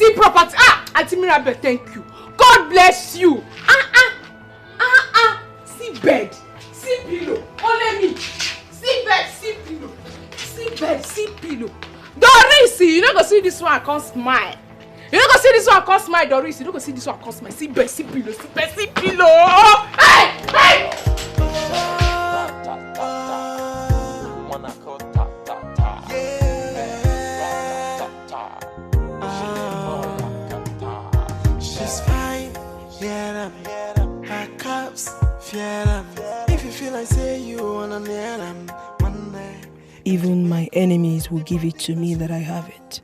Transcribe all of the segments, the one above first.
See property. Auntie Mirabel, thank you. God bless you. See bed, see pillow. Only me. See bed, see pillow. See bed, see pillow. Doris, you don't go see this one, I can't smile. You don't go see this one, I can't smile, Doris. You don't go see this one, I can't smile. See bed, see pillow, see bed, see pillow. Hey! She's fine, yeah, her cups, yeah, if you feel like say you wanna near them, one day. Even my enemies will give it to me that I have it.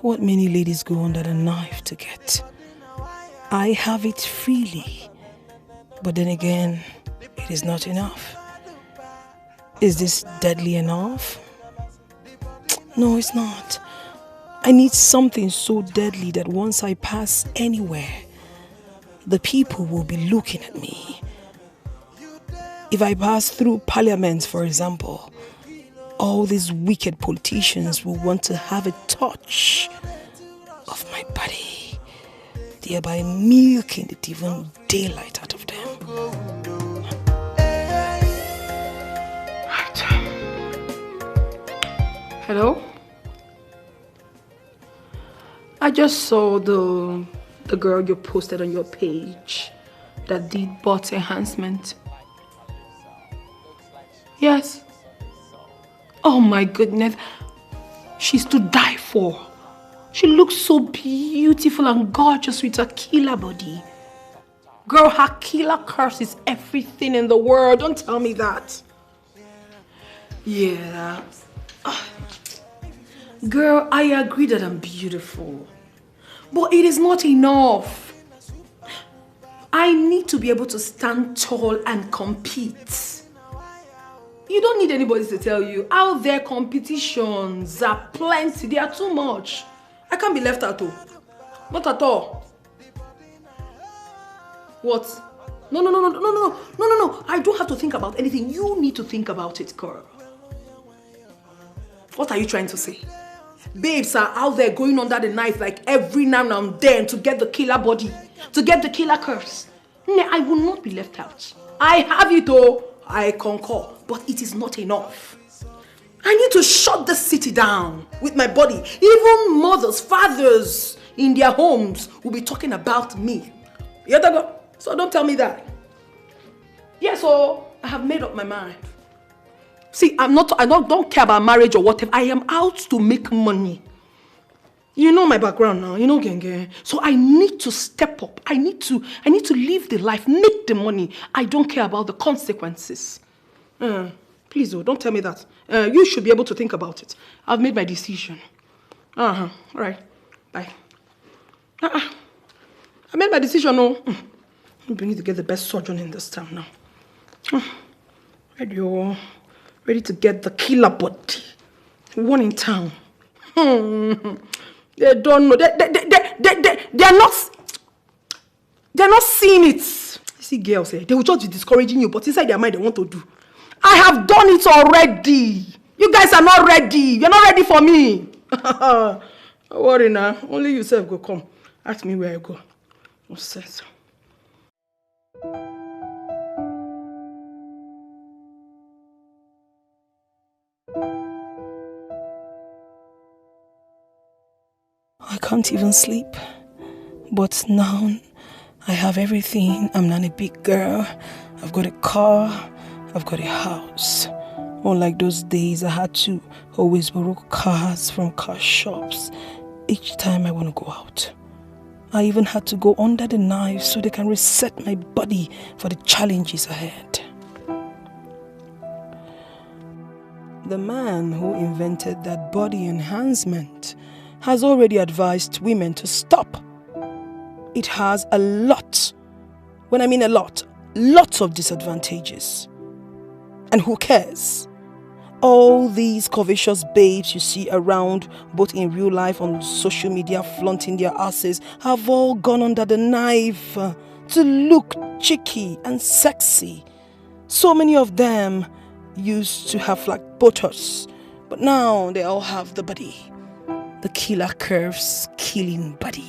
What many ladies go under the knife to get. I have it freely. But then again, it is not enough. Is this deadly enough? No, it's not. I need something so deadly that once I pass anywhere, the people will be looking at me. If I pass through parliament, for example, all these wicked politicians will want to have a touch of my body, thereby milking the even daylight out of them. Right. Hello? I just saw the girl you posted on your page that did butt enhancement. Yes. Oh my goodness. She's to die for. She looks so beautiful and gorgeous with her killer body. Girl, her killer curse is everything in the world. Don't tell me that. Yeah. Girl, I agree that I'm beautiful. But it is not enough. I need to be able to stand tall and compete. You don't need anybody to tell you. Out there, competitions are plenty. They are too much. I can't be left out too. Not at all. What? No. I don't have to think about anything. You need to think about it, girl. What are you trying to say? Babes are out there going under the knife like every now and then to get the killer body, to get the killer curse. No, I will not be left out. I have it all. I concur, but it is not enough. I need to shut the city down with my body. Even mothers, fathers in their homes will be talking about me. So don't tell me that. Yeah, so I have made up my mind. See, I don't care about marriage or whatever. I am out to make money. You know my background now, you know Genge. So I need to step up. I need to live the life, make the money. I don't care about the consequences. Please, don't tell me that. You should be able to think about it. I've made my decision. All right. Bye. I made my decision, no. We need to get the best surgeon in this town now. Ready to get the killer body. One in town. They don't know. They're not seeing it. You see girls, they will just be discouraging you, but inside their mind they want to do. I have done it already. You guys are not ready. You're not ready for me. Don't worry now. Only yourself go come. Ask me where I go. No sense. I can't even sleep. But now I have everything. I'm not a big girl. I've got a car. I've got a house. Unlike those days, I had to always borrow cars from car shops each time I want to go out. I even had to go under the knife so they can reset my body for the challenges ahead. The man who invented that body enhancement has already advised women to stop. It has a lot, when I mean a lot, lots of disadvantages. And who cares? All these covetous babes you see around, both in real life and on social media, flaunting their asses, have all gone under the knife to look cheeky and sexy. So many of them used to have like Botox, but now they all have the body. the killer curves killing body.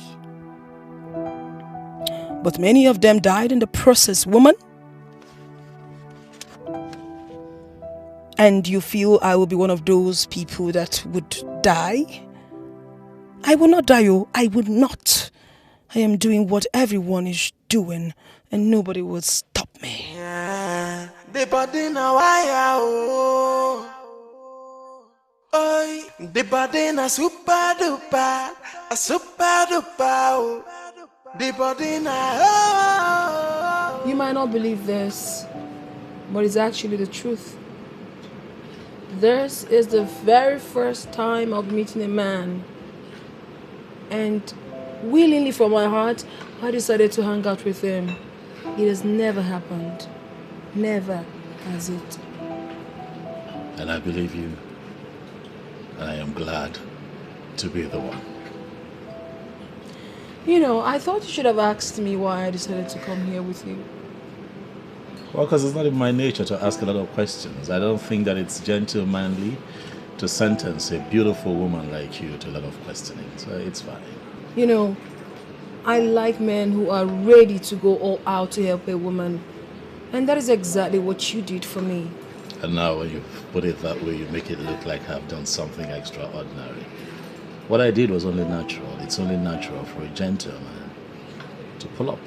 But many of them died in the process, woman. And you feel I will be one of those people that would die? I will not die, oh, I would not. I am doing what everyone is doing, and nobody will stop me. Yeah, the body na wire, oh. Oi, the body na super duper, oh. The body na oh. You might not believe this, but it's actually the truth. This is the very first time of meeting a man, and willingly from my heart, I decided to hang out with him. It has never happened. Never has it. And I believe you. And I am glad to be the one. You know, I thought you should have asked me why I decided to come here with you. Well, because it's not in my nature to ask a lot of questions. I don't think that it's gentlemanly to sentence a beautiful woman like you to a lot of questioning. So it's fine. You know, I like men who are ready to go all out to help a woman. And that is exactly what you did for me. And now when you put it that way, you make it look like I've done something extraordinary. What I did was only natural. It's only natural for a gentleman to pull up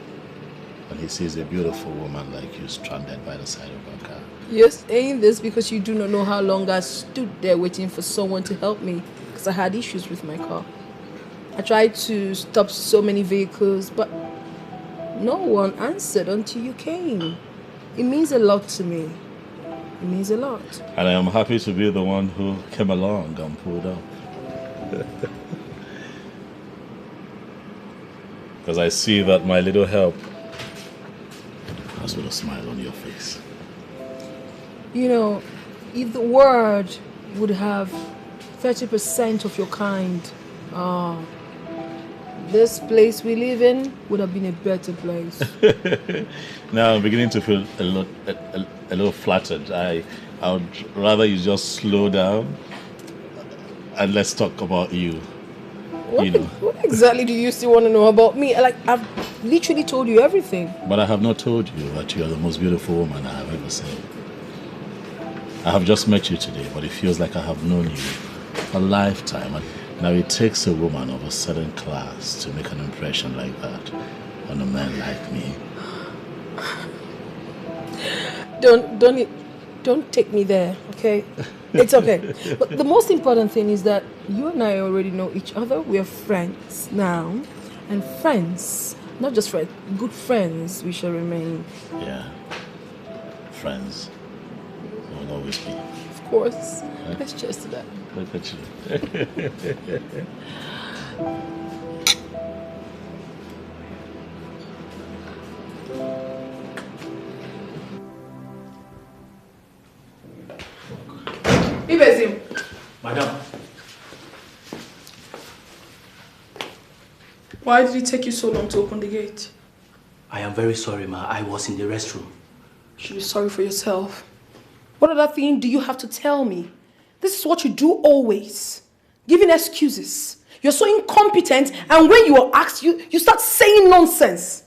when he sees a beautiful woman like you stranded by the side of her car. You're saying this because you do not know how long I stood there waiting for someone to help me, because I had issues with my car. I tried to stop so many vehicles, but no one answered until you came. It means a lot to me. It means a lot. And I am happy to be the one who came along and pulled up. Because I see that my little help has put a smile on your face. You know, if the world would have 30% of your kind, this place we live in would have been a better place. Now I'm beginning to feel a little flattered. I would rather you just slow down and let's talk about you. What exactly do you still want to know about me? Like, I've literally told you everything. But I have not told you that you are the most beautiful woman I have ever seen. I have just met you today, but it feels like I have known you a lifetime. Now it takes a woman of a certain class to make an impression like that on a man like me. Don't take me there, okay? It's okay. But the most important thing is that you and I already know each other. We are friends now. And friends, not just friends, good friends we shall remain. Yeah. Friends. Will always be. Of course. Let's cheers to that. Look at you. Ibezim. Madam. Why did it take you so long to open the gate? I am very sorry, ma. I was in the restroom. You should be sorry for yourself. What other thing do you have to tell me? This is what you do always. Giving excuses. You're so incompetent, and when you are asked, you start saying nonsense.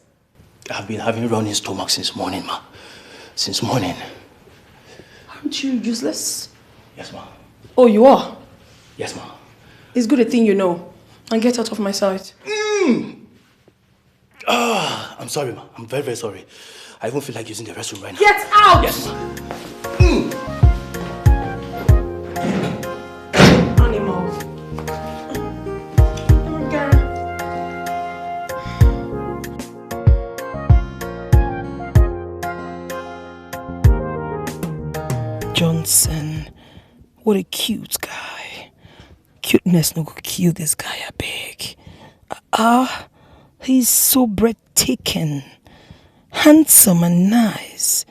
I've been having running stomach since morning, ma. Since morning. Aren't you useless? Yes, ma. Oh, you are? Yes, ma. It's good a thing you know. And get out of my sight. I'm sorry, ma. I'm very, very sorry. I even feel like using the restroom right now. Get out! Yes, ma. Animals. Johnson, what a cute guy. Cuteness no go kill this guy, I beg. He's so breathtaking, handsome and nice.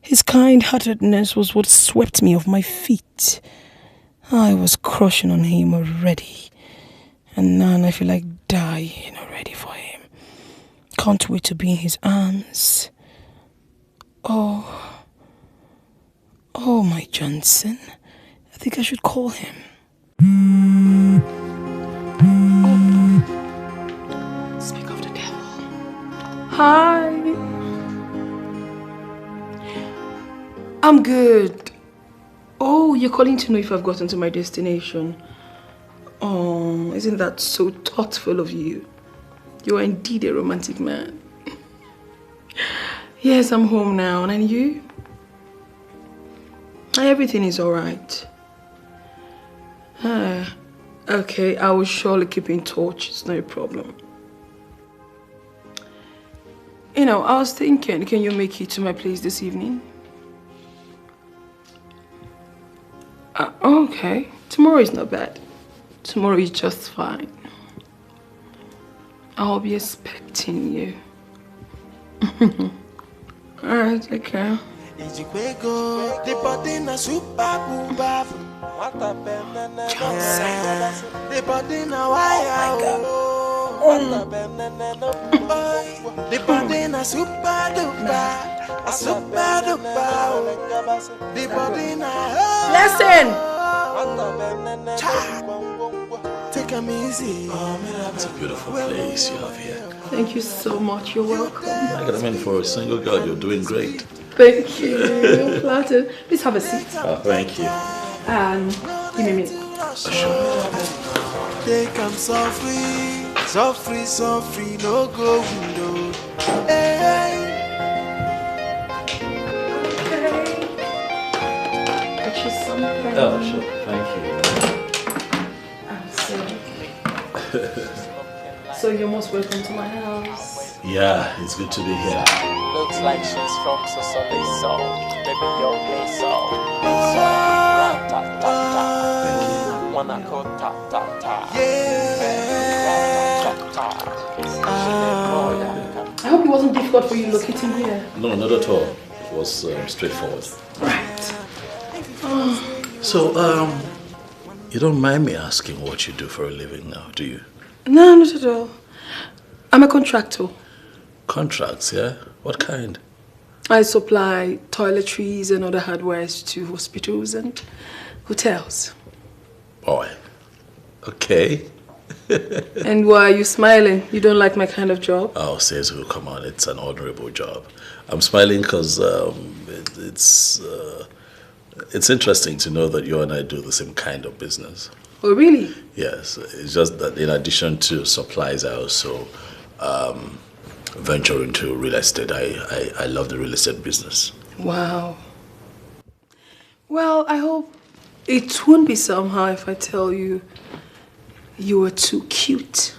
His kind-heartedness was what swept me off my feet. I was crushing on him already, and now I feel like dying already for him. Can't wait to be in his arms. Oh, my Johnson. I think I should call him. Hi. I'm good. Oh, you're calling to know if I've gotten to my destination. Oh, isn't that so thoughtful of you? You are indeed a romantic man. Yes, I'm home now. And you? Everything is alright. Okay, I will surely keep in touch. It's no problem. You know, I was thinking, can you make it to my place this evening? Okay. Tomorrow is not bad. Tomorrow is just fine. I'll be expecting you. Alright, okay. The body na super booba. The body na wire. The body na super duper. A super duper. The body na. Listen! Take 'em easy. It's a beautiful place you have here. Thank you so much. You're welcome. I mean, for a single girl, you're doing great. Thank you. You're flattered. Please have a seat. Oh, thank you. Give me a minute. Sure. Take 'em softly, softly, softly, no go window. Hey. Get you something. Oh, sure. Thank you. So you're most welcome to my house. Yeah, it's good to be here. Looks like she's from Sosole Soul. Baby, your play soul. Wanna go ta ta ta. I hope it wasn't difficult for you locating here. No, not at all. It was straightforward. Right. So, you don't mind me asking what you do for a living now, do you? No, not at all. I'm a contractor. Contracts, yeah? What kind? I supply toiletries and other hardwares to hospitals and hotels. Boy. Okay. And why are you smiling? You don't like my kind of job? Oh, Segun, come on, it's an honorable job. I'm smiling because it's interesting to know that you and I do the same kind of business. Oh, really? Yes, it's just that in addition to supplies, I also venture into real estate. I love the real estate business. Wow. Well, I hope it won't be somehow if I tell you you are too cute.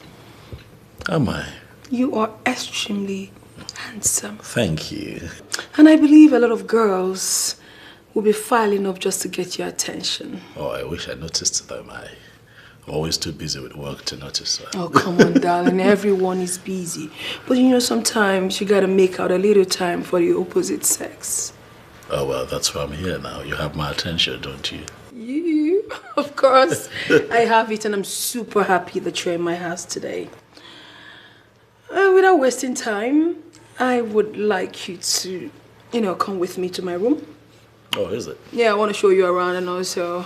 Am I? You are extremely handsome. Thank you. And I believe a lot of girls will be filing up just to get your attention. Oh, I wish I noticed them. I'm always too busy with work to notice that. Oh, come on, darling. Everyone is busy. But you know, sometimes you gotta make out a little time for the opposite sex. Oh, well, that's why I'm here now. You have my attention, don't you? You? Of course. I have it, and I'm super happy that you're in my house today. Without wasting time, I would like you to, come with me to my room. Oh, is it? Yeah, I want to show you around, and also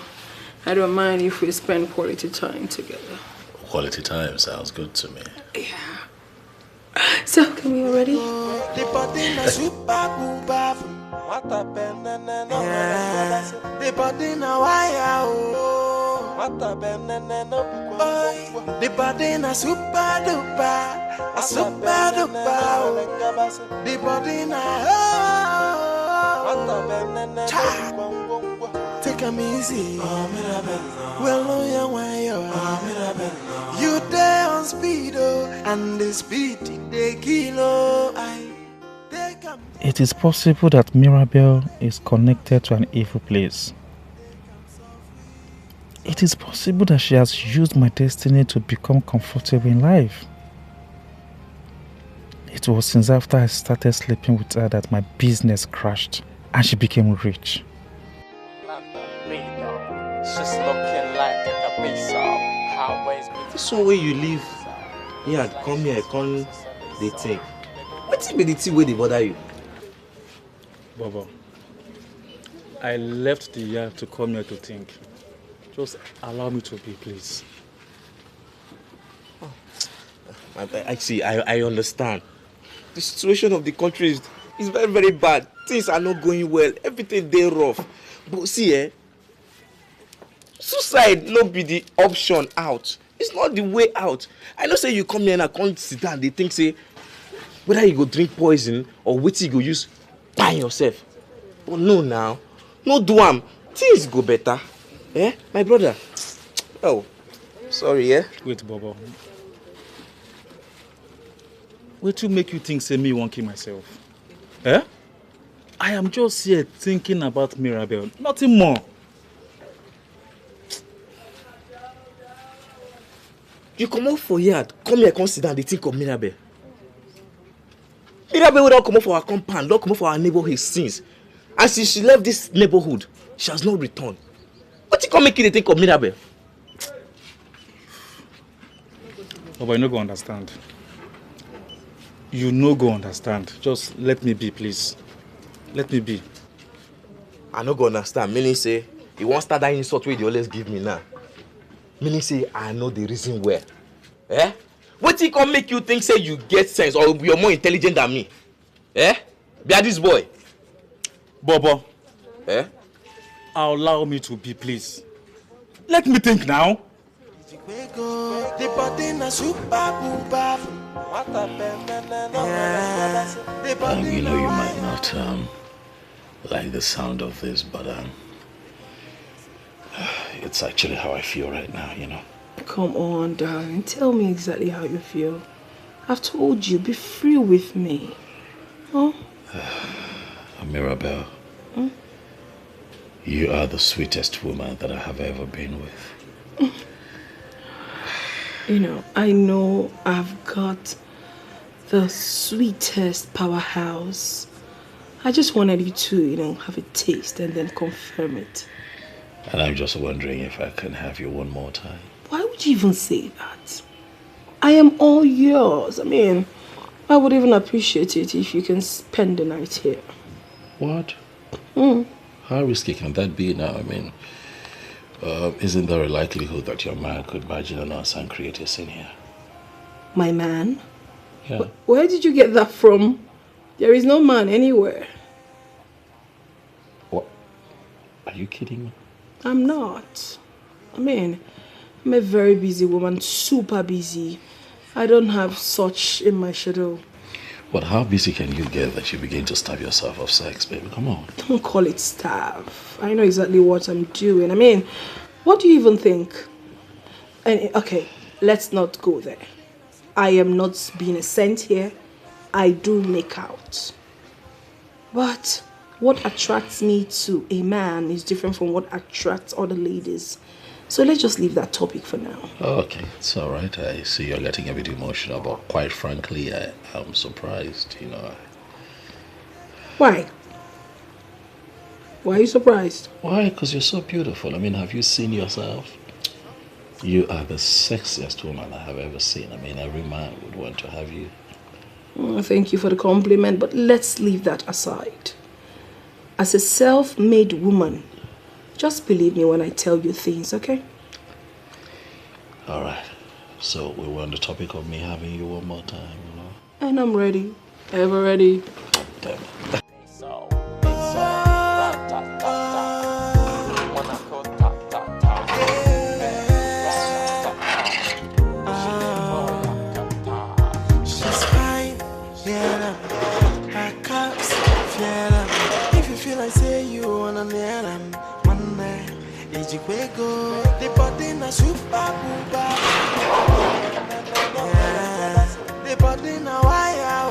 I don't mind if we spend quality time together. Quality time sounds good to me. Yeah. So, can we already? The body na super booba. The body na wire. The body na super duper. A super duper. The body na. Take 'em easy. Well, no, you there on speed, and the speed they kilo. It is possible that Mirabel is connected to an evil place. It is possible that she has used my destiny to become comfortable in life. It was since after I started sleeping with her that my business crashed and she became rich. She's looking like a piece of highways. This one where you live, yeah, come here, come they think. What's be the thing where they bother you? Baba, I left the yard to come here to think. Just allow me to be, please. Actually, I understand. the situation of the country is very, very bad. Things are not going well. Everything they rough. But see, suicide no be the option out. It's not the way out. I know say you come here and I can't sit down. They think say whether you go drink poison or wait till you go use by yourself. But no now. No do am. Things go better. My brother. Oh, sorry, Wait, Bobo. What to make you think say me won't kill myself? I am just here thinking about Mirabel. Nothing more. You come out for here, come here, come sit down, they think of Mirabel. Mirabel will not come out for our compound, not come out for our neighborhood since. And since she left this neighborhood, she has not returned. What you come make you think of Mirabel? Oh, but you no go understand. You no go understand. Just let me be, please. Let me be. I no go understand. Meaning say, you won't start that insult way you always give me now. Meaning say, I know the reason where. What you come make you think say you get sense or you're more intelligent than me? Be this boy. Bobo. Allow me to be, please. Let me think now. You know you might not like the sound of this, but it's actually how I feel right now, you know. Come on, darling. Tell me exactly how you feel. I've told you, be free with me. Huh? Mirabel, you are the sweetest woman that I have ever been with. You know, I know I've got the sweetest powerhouse. I just wanted you to, have a taste and then confirm it. And I'm just wondering if I can have you one more time. Why would you even say that? I am all yours. I mean, I would even appreciate it if you can spend the night here. What? How risky can that be now? I mean, isn't there a likelihood that your man could margin us and create a scene here? My man? Yeah. Where did you get that from? There is no man anywhere. What? Are you kidding me? I'm not. I mean, I'm a very busy woman, super busy. I don't have such in my schedule. But how busy can you get that you begin to starve yourself of sex, baby? Come on. Don't call it starve. I know exactly what I'm doing. I mean, what do you even think? And, okay, let's not go there. I am not being a saint here. I do make out. But what attracts me to a man is different from what attracts other ladies. So let's just leave that topic for now. Okay, it's all right. I see you're getting a bit emotional, but quite frankly, I'm surprised, Why? Why are you surprised? Why? Because you're so beautiful. I mean, have you seen yourself? You are the sexiest woman I have ever seen. I mean, every man would want to have you. Thank you for the compliment, but let's leave that aside. As a self-made woman, just believe me when I tell you things, okay? All right. So we were on the topic of me having you one more time, And I'm ready. Ever ready. God damn it. She's fine, yeah, her cups, yeah. If you feel like say you wanna near them, one day, Ejiofor, the body na super booba. The body na wire,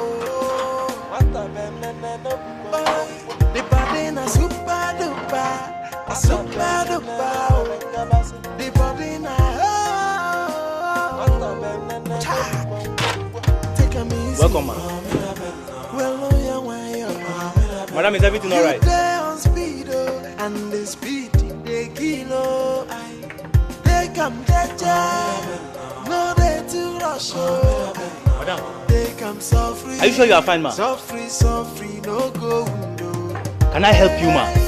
the body na super duper, a super duper. The body na welcome, man. Madam, is everything all right? And the speed they kilo, they come get no they too rush. Madam, they come so free. Are you sure you are fine, man? So free, no go window. Can I help you, man?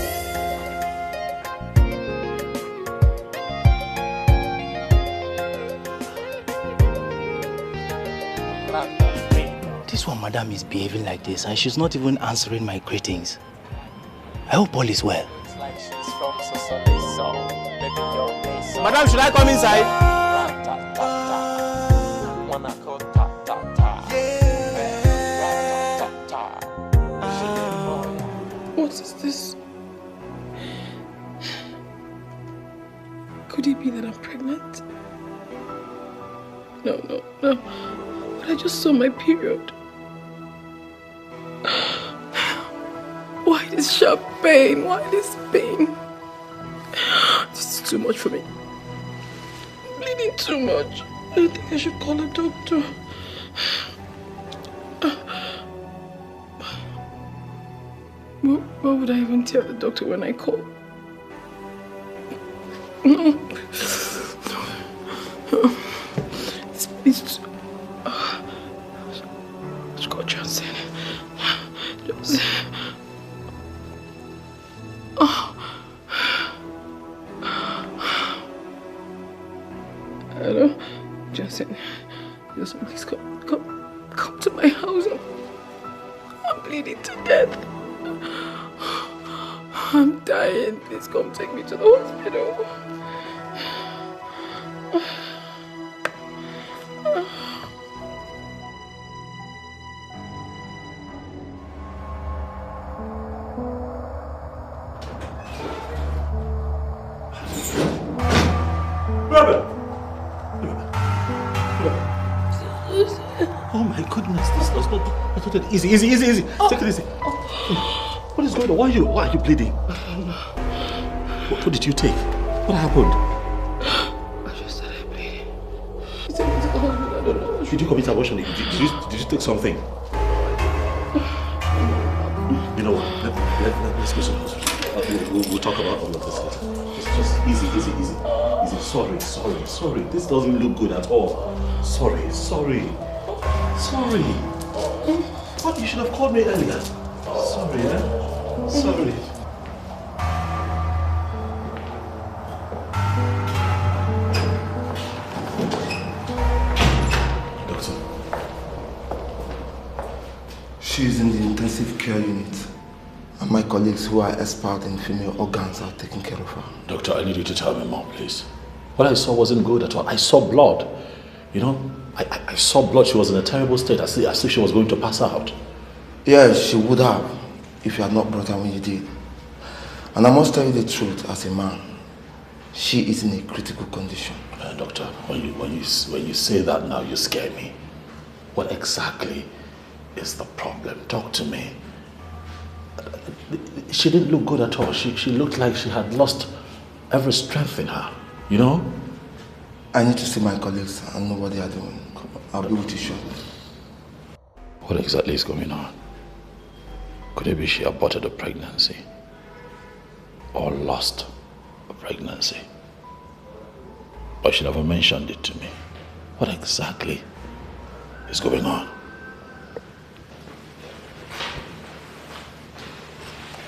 This Since when Madam is behaving like this and she's not even answering my greetings? I hope all is well. It's like she's from Sunday song. Maybe your Mesa. Madam, should I come inside? Wanna go ta ta ta. What is this? Could it be that I'm pregnant? No. But I just saw my period. Why this sharp pain? Why this pain? This is too much for me. I'm bleeding too much. I think I should call a doctor. What would I even tell the doctor when I call? No. It's called Johnson. Hello, Johnson. Johnson, please come to my house. I'm bleeding to death. I'm dying. Please come take me to the hospital. Oh my goodness, this does not. Easy. Take it easy. What is going on? Why are you bleeding? What did you take? What happened? I just started bleeding. Did you commit abortion? Did you take something? You know what? Let's go to the hospital. We'll talk about all of this later. Just easy. Sorry. This doesn't look good at all. Sorry. What? You should have called me earlier. Sorry. Doctor. She's in the intensive care unit. And my colleagues who are expert in female organs are taking care of her. Doctor, I need you to tell me more, please. What I saw wasn't good at all. I saw blood. You know, I saw blood. She was in a terrible state, as if she was going to pass out. Yes, she would have if you had not brought her when you did. And I must tell you the truth as a man. She is in a critical condition. Doctor, when you say that now, you scare me. What exactly is the problem? Talk to me. She didn't look good at all. She looked like she had lost every strength in her, you know? I need to see my colleagues and know what they are doing. I'll be with you shortly. What exactly is going on? Could it be she aborted a pregnancy? Or lost a pregnancy? But she never mentioned it to me. What exactly is going on?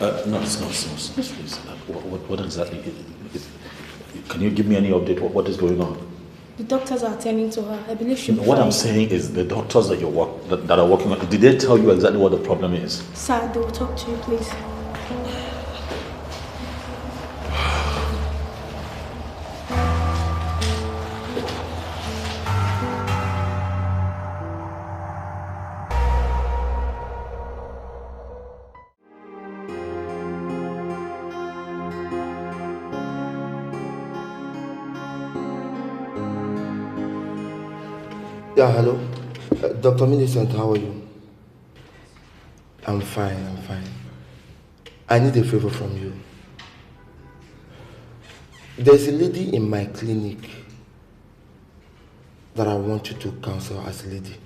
No, please. What exactly? Can you give me any update? What is going on? The doctors are attending to her. I believe she'll be What fine. I'm saying is the doctors that that are working on, did they tell you exactly what the problem is? Sir, they will talk to you, please. Yeah, hello. Dr. Millicent, how are you? I'm fine. I need a favor from you. There's a lady in my clinic that I want you to counsel as a lady.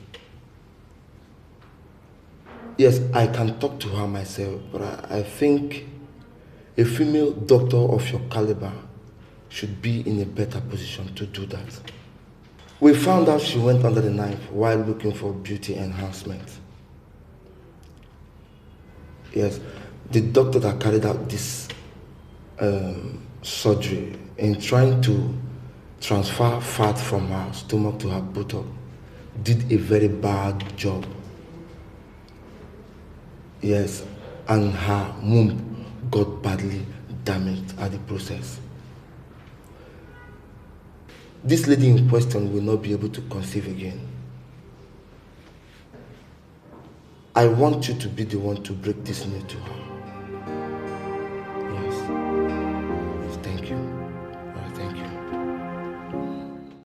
Yes, I can talk to her myself, but I think a female doctor of your caliber should be in a better position to do that. We found out she went under the knife while looking for beauty enhancement. Yes, the doctor that carried out this surgery in trying to transfer fat from her stomach to her buttock did a very bad job. Yes, and her womb got badly damaged at the process. This lady in question will not be able to conceive again. I want you to be the one to break this news to her.